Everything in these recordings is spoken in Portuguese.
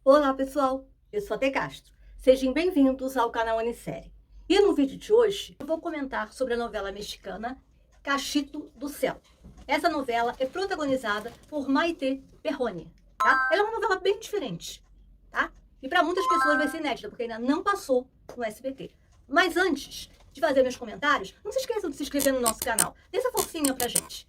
Olá pessoal, eu sou a Tê Castro. Sejam bem-vindos ao canal Anisérie. E no vídeo de hoje eu vou comentar sobre a novela mexicana Cachito do Céu. Essa novela é protagonizada por Maite Perroni, tá? Ela é uma novela bem diferente, tá? E para muitas pessoas vai ser inédita, porque ainda não passou no SBT. Mas antes de fazer meus comentários, não se esqueçam de se inscrever no nosso canal. Dê essa forcinha pra gente.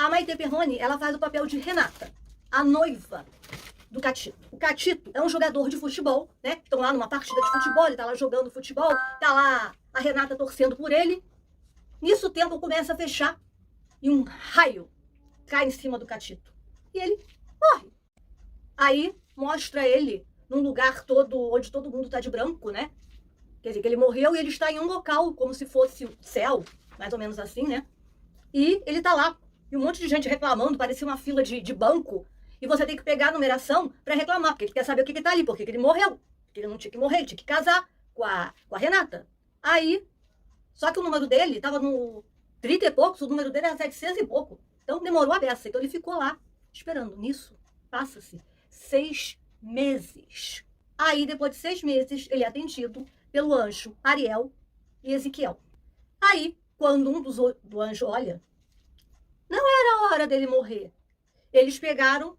A Maite Perroni, ela faz o papel de Renata, a noiva do Cachito. O Cachito é um jogador de futebol, né? Estão lá numa partida de futebol, ele tá lá jogando futebol, tá lá a Renata torcendo por ele. Nisso o tempo começa a fechar e um raio cai em cima do Cachito. E ele morre. Aí mostra ele num lugar todo onde todo mundo tá de branco, né? Quer dizer, que ele morreu e ele está em um local como se fosse o céu, mais ou menos assim, né? E ele tá lá. E um monte de gente reclamando, parecia uma fila de banco. E você tem que pegar a numeração para reclamar, porque ele quer saber o que tá ali, porque ele morreu. Porque ele não tinha que morrer, ele tinha que casar com a Renata. Aí, só que o número dele tava no 30 e poucos, o número dele era 700 e pouco. Então demorou a beça. Então ele ficou lá, esperando. Nisso, passa-se 6 meses. Aí, depois de 6 meses, ele é atendido pelo anjo Ariel e Ezequiel. Aí, quando um do anjo olha, não era a hora dele morrer. Eles pegaram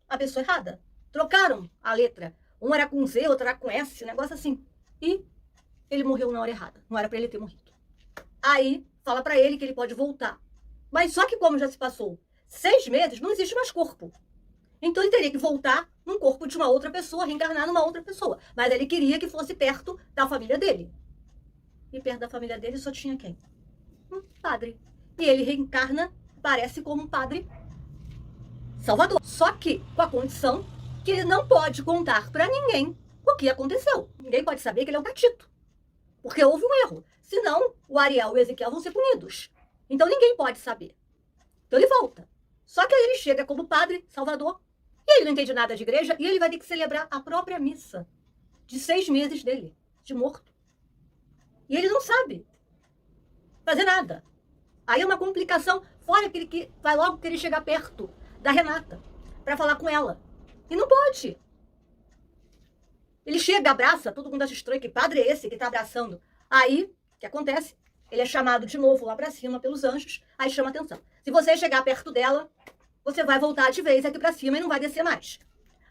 a pessoa errada. Trocaram a letra. Um era com Z, outro era com S, um negócio assim. E ele morreu na hora errada. Não era para ele ter morrido. Aí, fala para ele que ele pode voltar. Mas só que como já se passou 6 meses, não existe mais corpo. Então ele teria que voltar num corpo de uma outra pessoa, reencarnar numa outra pessoa. Mas ele queria que fosse perto da família dele. E perto da família dele só tinha quem? Um padre. E ele reencarna, parece como um padre Salvador. Só que com a condição que ele não pode contar para ninguém o que aconteceu. Ninguém pode saber que ele é um Cachito. Porque houve um erro. Senão, o Ariel e o Ezequiel vão ser punidos. Então ninguém pode saber. Então ele volta. Só que aí ele chega como padre Salvador. E ele não entende nada de igreja. E ele vai ter que celebrar a própria missa de 6 meses dele, de morto. E ele não sabe fazer nada. Aí é uma complicação, fora que vai logo querer chegar perto da Renata para falar com ela. E não pode. Ele chega, abraça, todo mundo acha estranho, que padre é esse que tá abraçando? Aí, o que acontece? Ele é chamado de novo lá para cima pelos anjos, aí chama atenção. Se você chegar perto dela, você vai voltar de vez aqui para cima e não vai descer mais.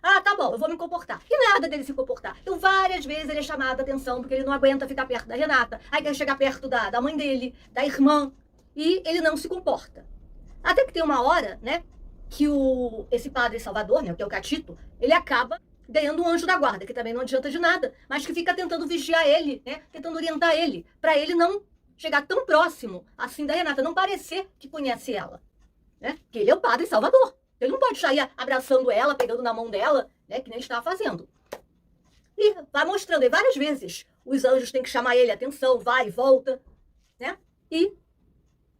Ah, tá bom, eu vou me comportar. E nada dele se comportar. Então, várias vezes ele é chamado a atenção, porque ele não aguenta ficar perto da Renata. Aí quer chegar perto da mãe dele, da irmã, e ele não se comporta. Até que tem uma hora, né, que esse padre Salvador, né, que é o Cachito, ele acaba ganhando um anjo da guarda, que também não adianta de nada, mas que fica tentando vigiar ele, né, tentando orientar ele, para ele não chegar tão próximo assim da Renata, não parecer que conhece ela, né, que ele é o padre Salvador. Ele não pode sair abraçando ela, pegando na mão dela, né, que nem ele estava fazendo. E vai mostrando, e várias vezes os anjos têm que chamar ele, atenção, vai e volta, né, e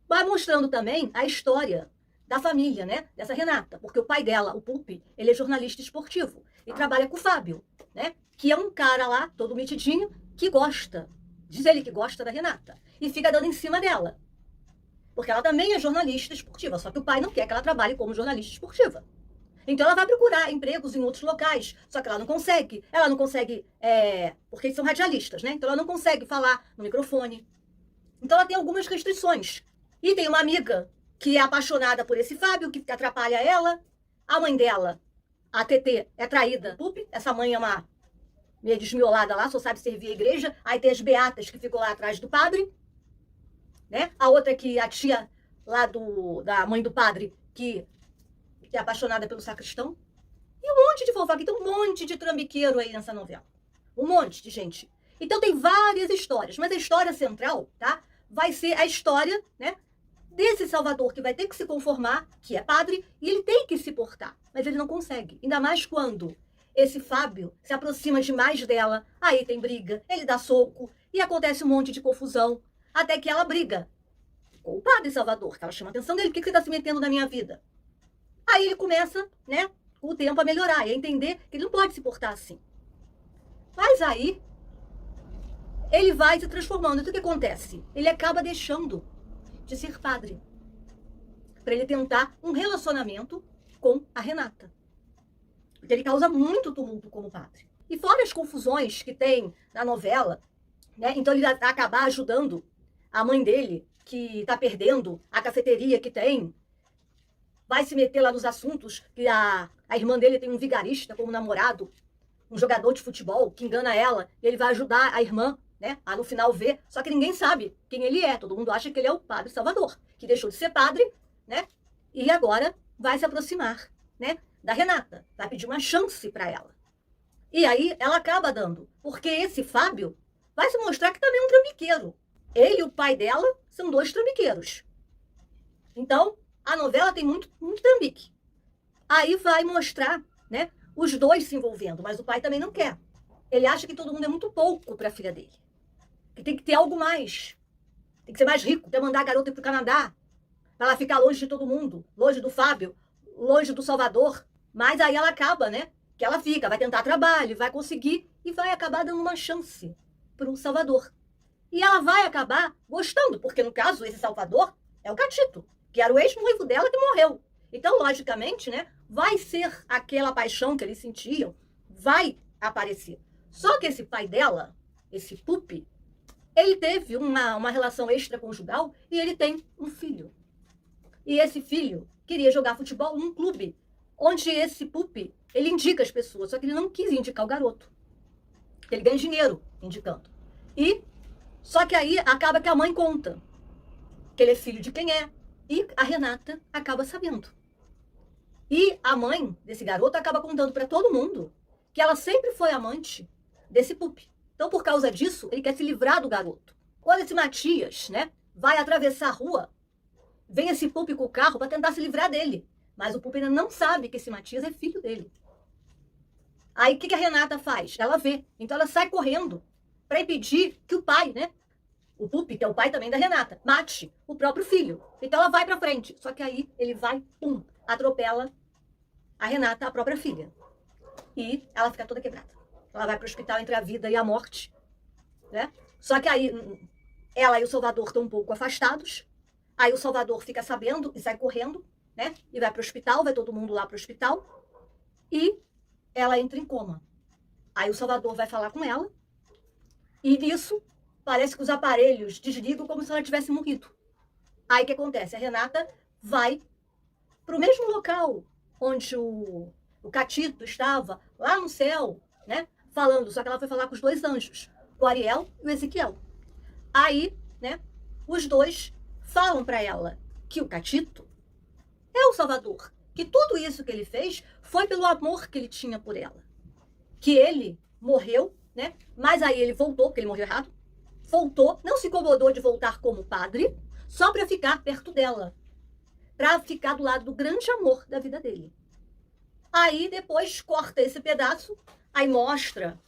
vai mostrando também a história da família, né, dessa Renata, porque o pai dela, o Pupi, ele é jornalista esportivo e trabalha com o Fábio, né, que é um cara lá, todo metidinho, que gosta, diz ele que gosta da Renata, e fica dando em cima dela, porque ela também é jornalista esportiva, só que o pai não quer que ela trabalhe como jornalista esportiva. Então ela vai procurar empregos em outros locais, só que ela não consegue, porque eles são radialistas, né, então ela não consegue falar no microfone, então ela tem algumas restrições. E tem uma amiga que é apaixonada por esse Fábio, que atrapalha ela. A mãe dela, a TT, é traída. Essa mãe é uma meio desmiolada lá, só sabe servir a igreja. Aí tem as beatas que ficam lá atrás do padre, né? A outra que a tia lá da mãe do padre, que é apaixonada pelo sacristão. E um monte de fofoca. Então um monte de trambiqueiro aí nessa novela. Um monte de gente. Então tem várias histórias, mas a história central, tá? Vai ser a história, né, desse Salvador que vai ter que se conformar, que é padre, e ele tem que se portar, mas ele não consegue. Ainda mais quando esse Fábio se aproxima demais dela, aí tem briga, ele dá soco, e acontece um monte de confusão, até que ela briga com o padre Salvador, que ela chama a atenção dele, por que você está se metendo na minha vida? Aí ele começa, né, com o tempo a melhorar, e a entender que ele não pode se portar assim. Mas aí, ele vai se transformando. Então o que acontece? Ele acaba deixando de ser padre. para ele tentar um relacionamento com a Renata. Porque ele causa muito tumulto como padre. E fora as confusões que tem na novela, né? Então ele vai acabar ajudando a mãe dele, que está perdendo a cafeteria que tem, vai se meter lá nos assuntos que a irmã dele tem um vigarista como namorado, um jogador de futebol que engana ela, e ele vai ajudar a irmã, né, a no final ver, só que ninguém sabe quem ele é, todo mundo acha que ele é o Padre Salvador, que deixou de ser padre, né, e agora vai se aproximar, né, da Renata, vai pedir uma chance para ela. E aí ela acaba dando, porque esse Fábio vai se mostrar que também é um trambiqueiro. Ele e o pai dela são dois trambiqueiros. Então, a novela tem muito trambique. Aí vai mostrar, né, os dois se envolvendo, mas o pai também não quer. Ele acha que todo mundo é muito pouco para a filha dele. Que tem que ter algo mais. Tem que ser mais rico, quer mandar a garota ir para o Canadá, para ela ficar longe de todo mundo, longe do Fábio, longe do Salvador. Mas aí ela acaba, né, que ela fica, vai tentar trabalho, vai conseguir e vai acabar dando uma chance para o Salvador. E ela vai acabar gostando, porque no caso, esse Salvador é o Catito, que era o ex-noivo dela que morreu. Então, logicamente, né, vai ser aquela paixão que eles sentiam, vai aparecer. Só que esse pai dela, esse Pupi, ele teve uma relação extraconjugal e ele tem um filho. E esse filho queria jogar futebol num clube, onde esse Pupi, ele indica as pessoas, só que ele não quis indicar o garoto. Ele ganha dinheiro indicando. Só que aí acaba que a mãe conta que ele é filho de quem é. E a Renata acaba sabendo. E a mãe desse garoto acaba contando para todo mundo que ela sempre foi amante desse Pupi. Então, por causa disso, ele quer se livrar do garoto. Quando esse Matias, né, vai atravessar a rua, vem esse Pupi com o carro para tentar se livrar dele. Mas o Pupi ainda não sabe que esse Matias é filho dele. Aí, o que a Renata faz? Ela vê. Então, ela sai correndo para impedir que o pai, né, o Pupi, que é o pai também da Renata, mate o próprio filho. Então, ela vai para frente. Só que aí, ele vai, pum, atropela a Renata, a própria filha. E ela fica toda quebrada. Ela vai para o hospital entre a vida e a morte, né? Só que aí, ela e o Salvador estão um pouco afastados. Aí o Salvador fica sabendo e sai correndo, né? E vai para o hospital, vai todo mundo lá para o hospital. E ela entra em coma. Aí o Salvador vai falar com ela. E nisso, parece que os aparelhos desligam como se ela tivesse morrido. Aí o que acontece? A Renata vai para o mesmo local onde o Catito estava, lá no céu, né? Falando, só que ela foi falar com os dois anjos, o Ariel e o Ezequiel. Aí, né? Os dois falam para ela que o Catito é o Salvador, que tudo isso que ele fez foi pelo amor que ele tinha por ela. Que ele morreu, né? Mas aí ele voltou, porque ele morreu errado. Voltou, não se incomodou de voltar como padre, só para ficar perto dela. Para ficar do lado do grande amor da vida dele. Aí depois corta esse pedaço, aí mostra,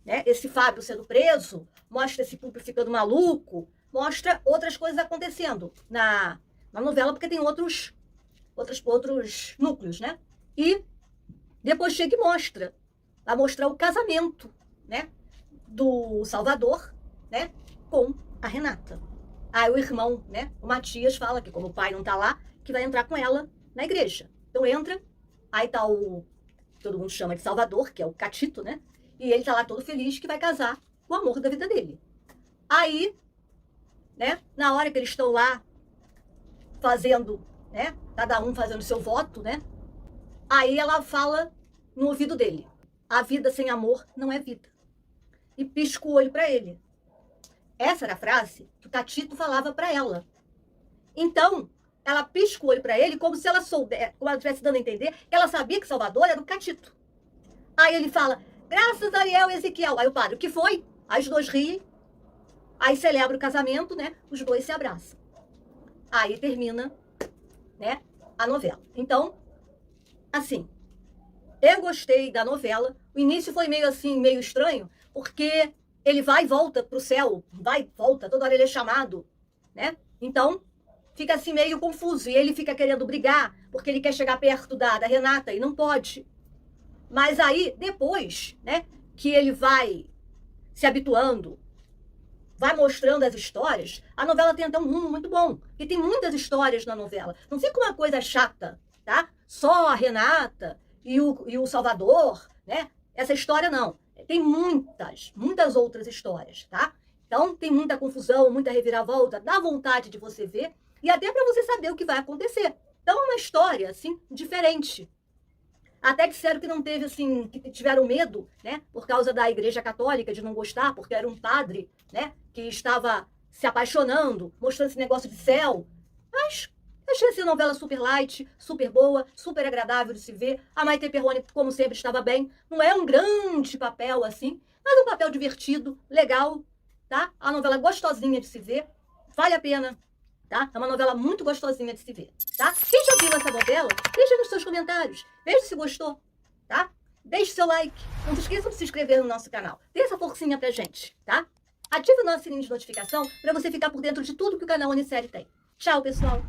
né, esse Fábio sendo preso, mostra esse Pupi ficando maluco, mostra outras coisas acontecendo na novela, porque tem outros núcleos, né? E depois chega e mostra, vai mostrar o casamento, né, do Salvador, né, com a Renata. Aí o irmão, né, o Matias fala que como o pai não tá lá, que vai entrar com ela na igreja. Então entra, aí tá todo mundo chama de Salvador, que é o Catito, né? E ele tá lá todo feliz que vai casar com o amor da vida dele. Aí, né, na hora que eles estão lá fazendo, né, cada um fazendo seu voto, né? Aí ela fala no ouvido dele: a vida sem amor não é vida. E pisca o olho para ele. Essa era a frase que o Catito falava para ela. Então, ela pisca o olho para ele como se ela soubesse, como ela estivesse dando a entender que ela sabia que Salvador era o Catito. Aí ele fala: graças a Ariel e Ezequiel. Aí o padre: o que foi? Aí os dois riem. Aí celebra o casamento, né? Os dois se abraçam. Aí termina, né, a novela. Então, assim, eu gostei da novela. O início foi meio assim, meio estranho, porque ele vai e volta pro céu, vai e volta, toda hora ele é chamado, né? Então, fica assim meio confuso. E ele fica querendo brigar, porque ele quer chegar perto da Renata e não pode. Mas aí, depois, né, que ele vai se habituando, vai mostrando as histórias, a novela tem até um rumo muito bom. Porque tem muitas histórias na novela. Não fica uma coisa chata, tá? Só a Renata e o Salvador, né? Essa história não. Tem muitas outras histórias, tá? Então, tem muita confusão, muita reviravolta, dá vontade de você ver e até para você saber o que vai acontecer. Então, é uma história, assim, diferente. Até disseram que não teve, assim, que tiveram medo, né? Por causa da Igreja Católica, de não gostar, porque era um padre, né? Que estava se apaixonando, mostrando esse negócio de céu. Mas achei essa novela super light, super boa, super agradável de se ver. A Maite Perrone, como sempre, estava bem. Não é um grande papel, assim, mas um papel divertido, legal, tá? A novela gostosinha de se ver, vale a pena, tá? É uma novela muito gostosinha de se ver, tá? Quem já viu essa novela, deixa nos seus comentários, veja se gostou, tá? Deixe seu like, não se esqueça de se inscrever no nosso canal, dê essa forcinha pra gente, tá? Ative o nosso sininho de notificação para você ficar por dentro de tudo que o canal Unisérie tem. Tchau, pessoal!